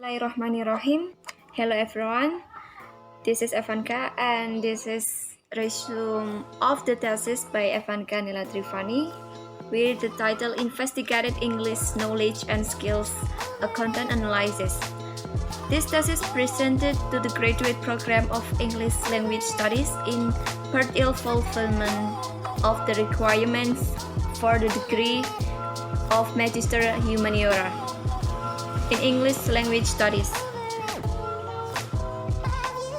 Bismillahirrahmanirrahim. Hello everyone, this is Evanka and this is resume of the thesis by Evanka Nilatrivani with the title Investigated English Knowledge and Skills, a Content Analysis. This thesis presented to the graduate program of English Language Studies in partial fulfillment of the requirements for the degree of Magister Humaniora in English Language Studies.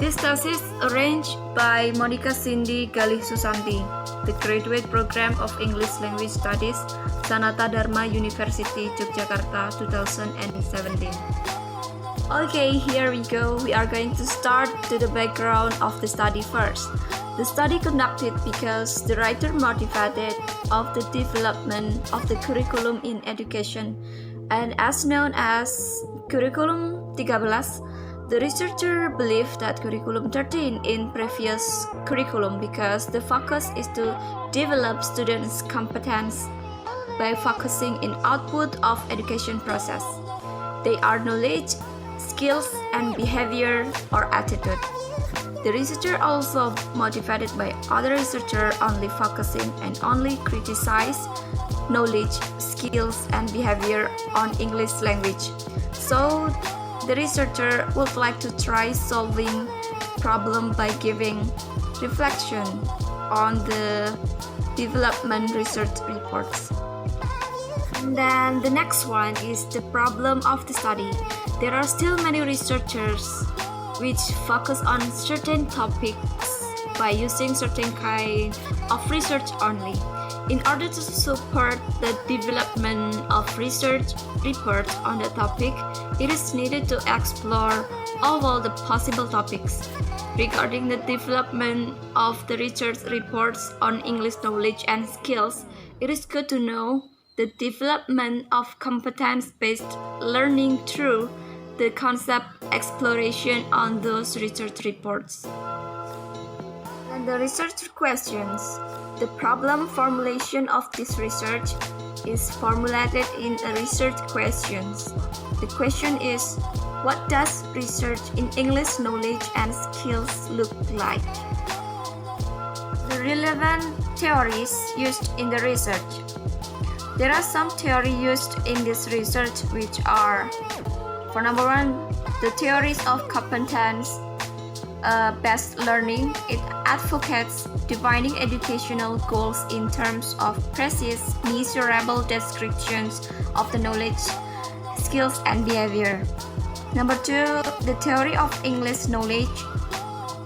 This thesis arranged by Monica Cindy Galih Susanti, the graduate program of English Language Studies, Sanata Dharma University, Yogyakarta, 2017. Okay, here we go. We are going to start to the background of the study first. The study conducted because the writer motivated of the development of the curriculum in education, and as known as Curriculum 13, the researcher believed that Curriculum 13 in previous curriculum because the focus is to develop students' competence by focusing in output of education process. They are knowledge, skills, and behavior or attitude. The researcher also motivated by other researcher only focusing and only criticize knowledge, skills, and behavior on English language. So the researcher would like to try solving problem by giving reflection on the development research reports. And then the next one is the problem of the study. There are still many researchers which focus on certain topics by using certain kind of research only. In order to support the development of research reports on the topic, it is needed to explore all the possible topics. Regarding the development of the research reports on English knowledge and skills, it is good to know the development of competence-based learning through the concept exploration on those research reports. And the research questions. The problem formulation of this research is formulated in a research questions. The question is, what does research in English knowledge and skills look like? The relevant theories used in the research. There are some theory used in this research which are, for number one, the theories of competence based learning. It advocates defining educational goals in terms of precise, measurable descriptions of the knowledge, skills, and behavior. Number two, the theory of English knowledge.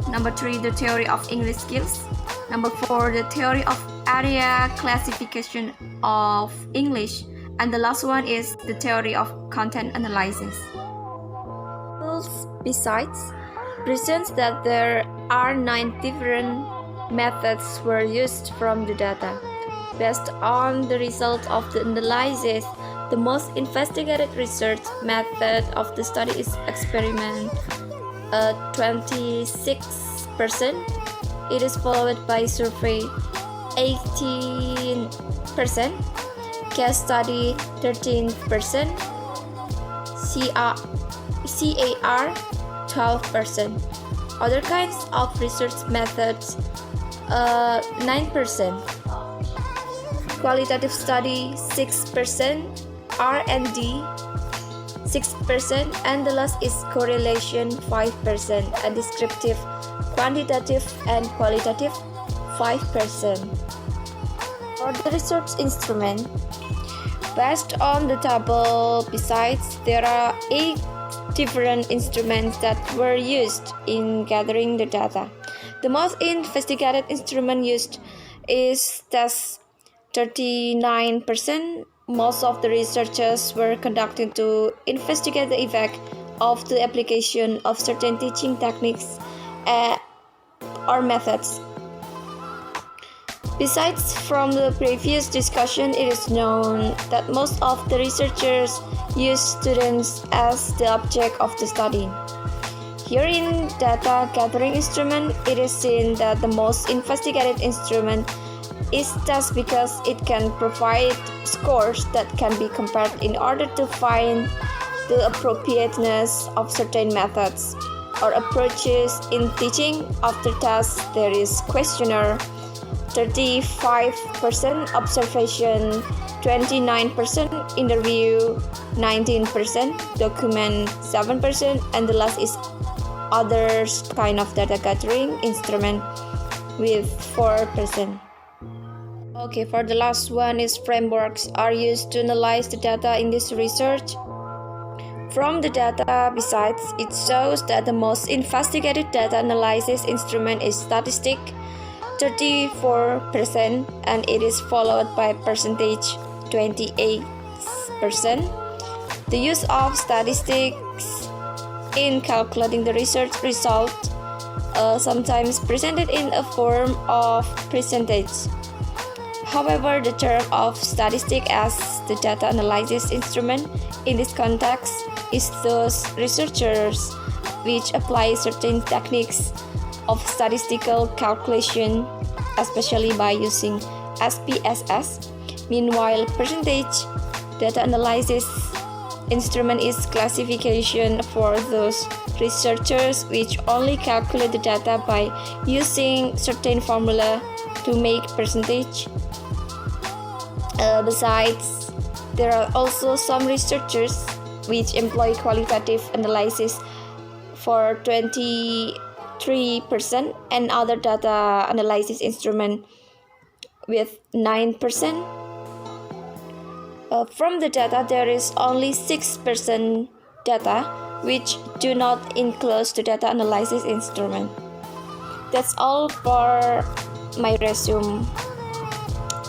Number three, the theory of English skills. Number four, the theory of area classification of English. And the last one is the theory of content analysis. Besides, presents that there are 9 different methods were used from the data. Based on the result of the analysis, the most investigated research method of the study is experiment, 26%. It is followed by survey, 18%, case study, 13%, CAR, 12%. Other kinds of research methods, 9%. Qualitative study, 6%. R&D, 6%. And the last is correlation, 5%. And descriptive, quantitative, and qualitative, 5%. For the research instrument, based on the table, besides, there are 8 different instruments that were used in gathering the data. The most investigated instrument used is test, 39%. Most of the researchers were conducted to investigate the effect of the application of certain teaching techniques or methods. Besides, from the previous discussion, it is known that most of the researchers use students as the object of the study. Here in data gathering instrument, it is seen that the most investigated instrument is test because it can provide scores that can be compared in order to find the appropriateness of certain methods or approaches in teaching. After tasks, there is questionnaire, 35% observation, 29% interview, 19% document, 7%, and the last is others kind of data gathering instrument with 4%. Okay, for the last one is frameworks are used to analyze the data in this research. From the data, besides, it shows that the most investigated data analysis instrument is statistic, 34%, and it is followed by percentage, 28%. The use of statistics in calculating the research result, sometimes presented in a form of percentage. However, the term of statistic as the data analysis instrument in this context is those researchers which apply certain techniques of statistical calculation, especially by using SPSS. Meanwhile, percentage data analysis instrument is classification for those researchers which only calculate the data by using certain formula to make percentage. Besides, there are also some researchers which employ qualitative analysis for 23% and other data analysis instrument with 9%. From the data, there is only 6% data which do not include the data analysis instrument. That's all for my resume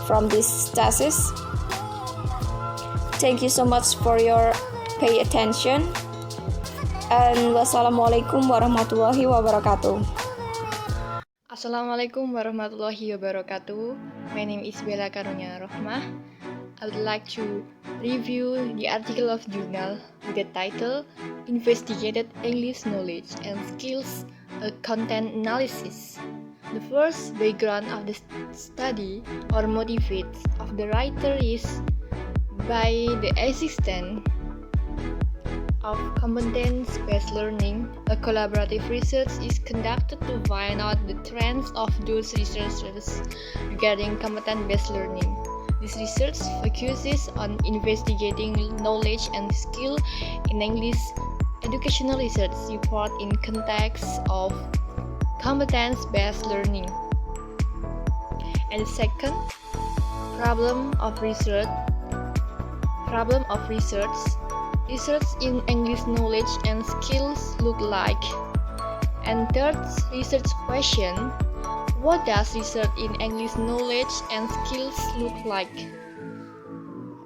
from this thesis. Thank you so much for your pay attention, and wassalamualaikum warahmatullahi wabarakatuh. Assalamualaikum warahmatullahi wabarakatuh. My name is Bella Karunia Rohmah. I would like to review the article of journal with the title Investigated English Knowledge and Skills, a Content Analysis. The first background of the study or motivates of the writer is by the existence of competence-based learning. A collaborative research is conducted to find out the trends of those researchers regarding competence-based learning. This research focuses on investigating knowledge and skill in English educational research report in context of competence-based learning. And the second problem of research research in English knowledge and skills look like. And third research question, what does research in English knowledge and skills look like?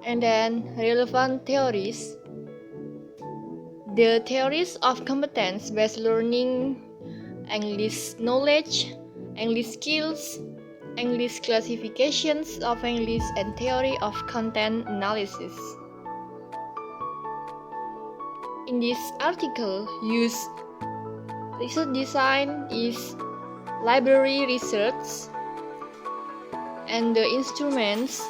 And then relevant theories. The theories of competence-based learning, English knowledge, English skills, English classifications of English, and theory of content analysis. In this article, research design is library research, and the instruments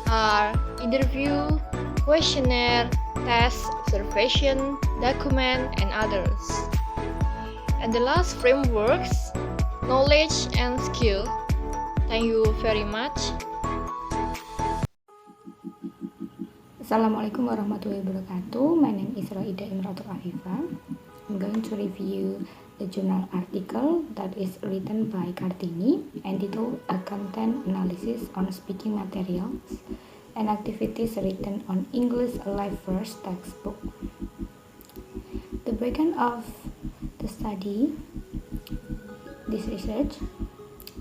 are interview, questionnaire, test, observation, document, and others. And the last frameworks, knowledge and skill. Thank you very much. Assalamualaikum warahmatullahi wabarakatuh. My name is Roida Imratul Afifah. I'm going to review the journal article that is written by Kartini entitled A Content Analysis on Speaking Materials and Activities Written on English Live First Textbook. The background of the study, this research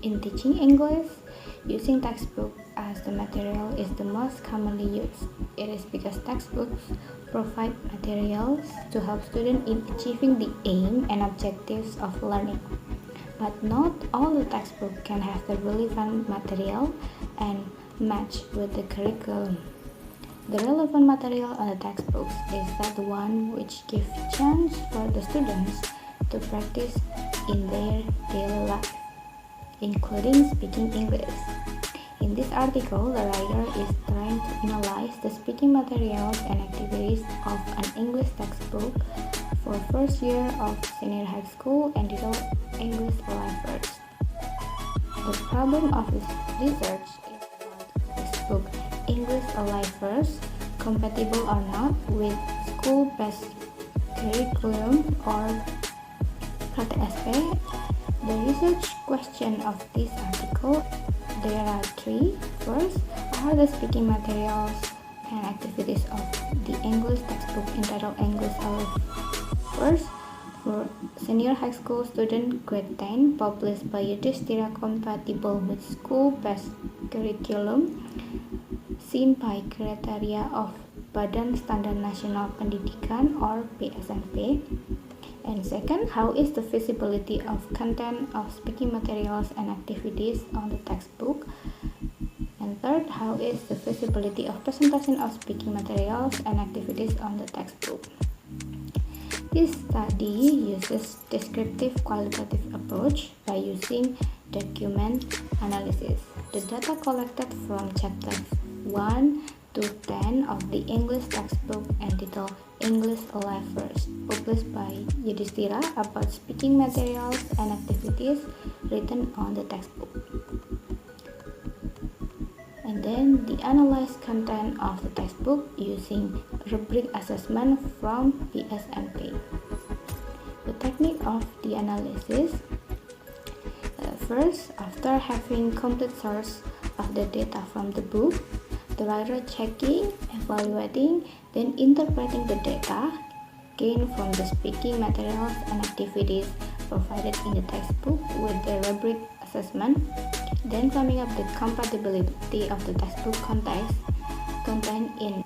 in teaching English using textbook as the material is the most commonly used. It is because textbooks provide materials to help students in achieving the aim and objectives of learning. But not all the textbooks can have the relevant material and match with the curriculum. The relevant material on the textbooks is that one which gives chance for the students to practice in their daily life, including speaking English. In this article, the writer is trying to analyze the speaking materials and activities of an English textbook for first year of senior high school entitled English Life First. The problem of this research is about textbook English Life First compatible or not with school-based curriculum or KTSP. The research question of this article, there are three. First, are the speaking materials and activities of the English textbook entitled English Life First for senior high school student grade 10 published by Yudhishthira compatible with school-based curriculum seen by criteria of Badan Standar Nasional Pendidikan or BSNP. And second, how is the feasibility of content of speaking materials and activities on the textbook? And third, how is the feasibility of presentation of speaking materials and activities on the textbook? This study uses descriptive qualitative approach by using document analysis. The data collected from chapters 1 to 10 of the English textbook entitled English Life First, published by Yudhishthira about speaking materials and activities written on the textbook. And then the analyzed content of the textbook using rubric assessment from BSNP. The technique of the analysis. First, after having complete source of the data from the book, the writer checking, evaluating, then interpreting the data gained from the speaking materials and activities provided in the textbook with the rubric assessment, then coming up the compatibility of the textbook content in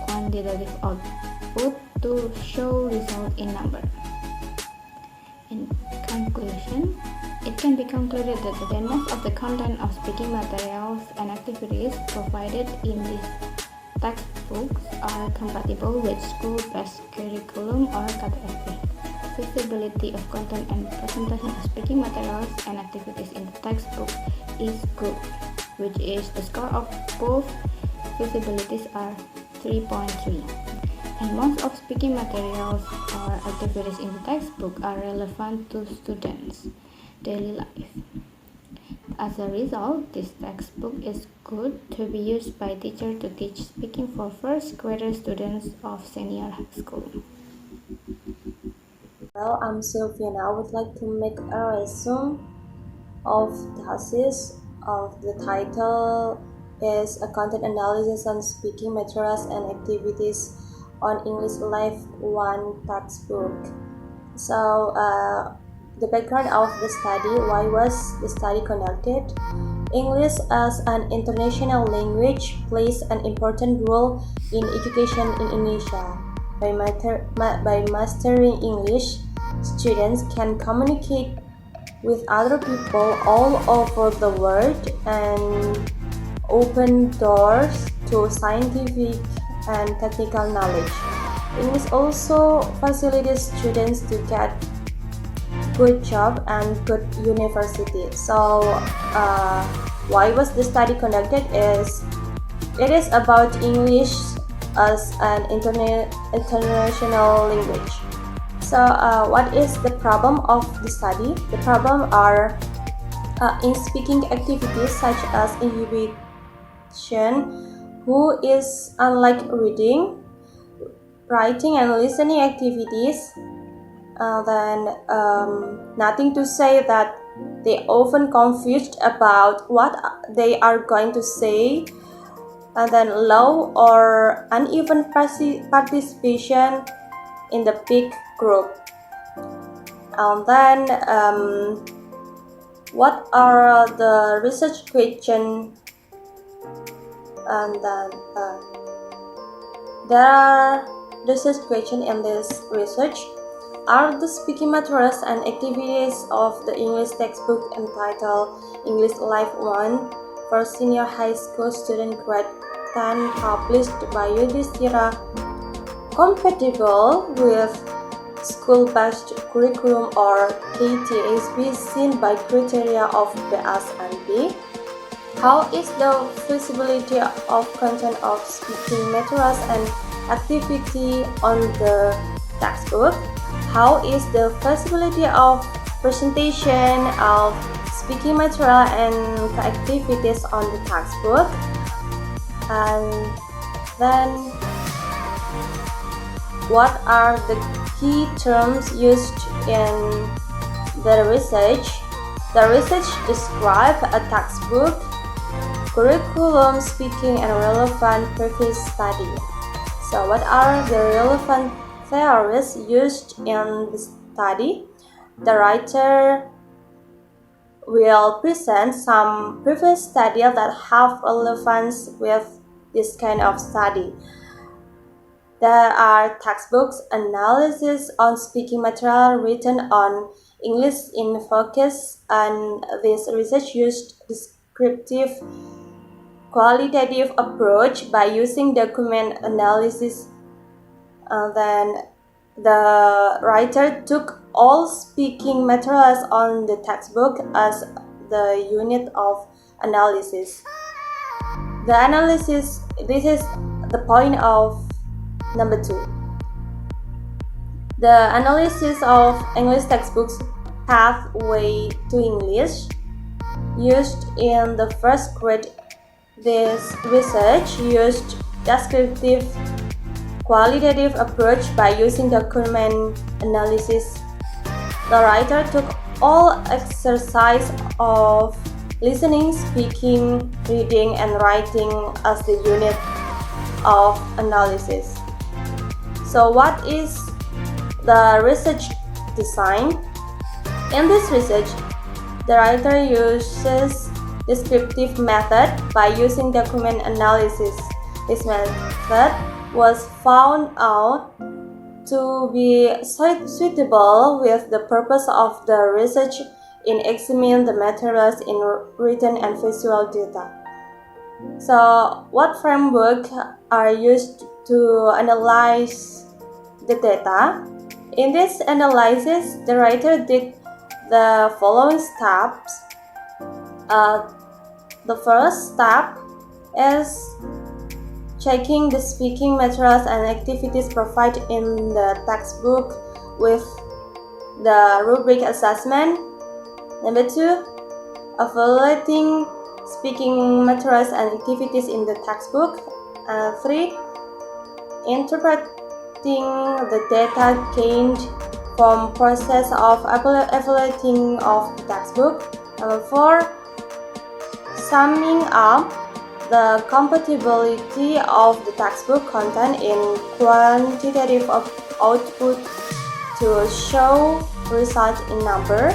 quantitative output to show result in number. In conclusion, it can be concluded that most of the content of speaking materials and activities provided in these textbooks are compatible with school-based curriculum or KTSP. Feasibility of content and presentation of speaking materials and activities in the textbook is good, which is the score of both feasibilities are 3.3. And most of speaking materials or activities in the textbook are relevant to students' daily life. As a result, this textbook is good to be used by teachers to teach speaking for first grader students of senior high school. Well, I'm Sylvia and I would like to make a resume of Thesis. The title is a content analysis on speaking materials and activities on English Life 1 textbook. So, the background of the study, why was the study conducted? English as an international language plays an important role in education in Indonesia. By mastering English, students can communicate with other people all over the world and open doors to scientific and technical knowledge. English also facilitates students to get good job and good university. So why was the study conducted it is about English as an international language. So what is the problem of the study? The problem are in speaking activities such as inhibition, who is unlike reading, writing and listening activities. Then nothing to say that they often confused about what they are going to say, and then low or uneven participation in the big group. And then what are the research questions? And then there are research questions in this research. Are the speaking materials and activities of the English textbook entitled English Life 1 for senior high school student grade 10 published by Yudhishthira compatible with school-based curriculum or KTSP seen by criteria of BSNP? How is the feasibility of content of speaking materials and activity on the textbook? How is the feasibility of presentation of speaking material and activities on the textbook? And then, what are the key terms used in the research? The research describes a textbook, curriculum, speaking, and relevant previous study. So, what are the relevant theories used in the study? The writer will present some previous studies that have relevance with this kind of study. There are textbooks analysis on speaking material written on English in focus, and this research used descriptive qualitative approach by using document analysis. Then the writer took all speaking materials on the textbook as the unit of analysis. The analysis, this is the point of number 2. The analysis of English textbooks pathway to English used in the first grade. This research used descriptive qualitative approach by using document analysis. The writer took all exercise of listening, speaking, reading, and writing as the unit of analysis. So what is the research design? In this research, the writer uses descriptive method by using document analysis. This method was found out to be suitable with the purpose of the research in examining the materials in written and visual data. So, what framework are used to analyze the data? In this analysis, the writer did the following steps. The first step is checking the speaking materials and activities provided in the textbook with the rubric assessment. Number 2, evaluating speaking materials and activities in the textbook. 3, interpreting the data gained from process of evaluating of the textbook. Number 4, summing up the compatibility of the textbook content in quantitative output to show results in number.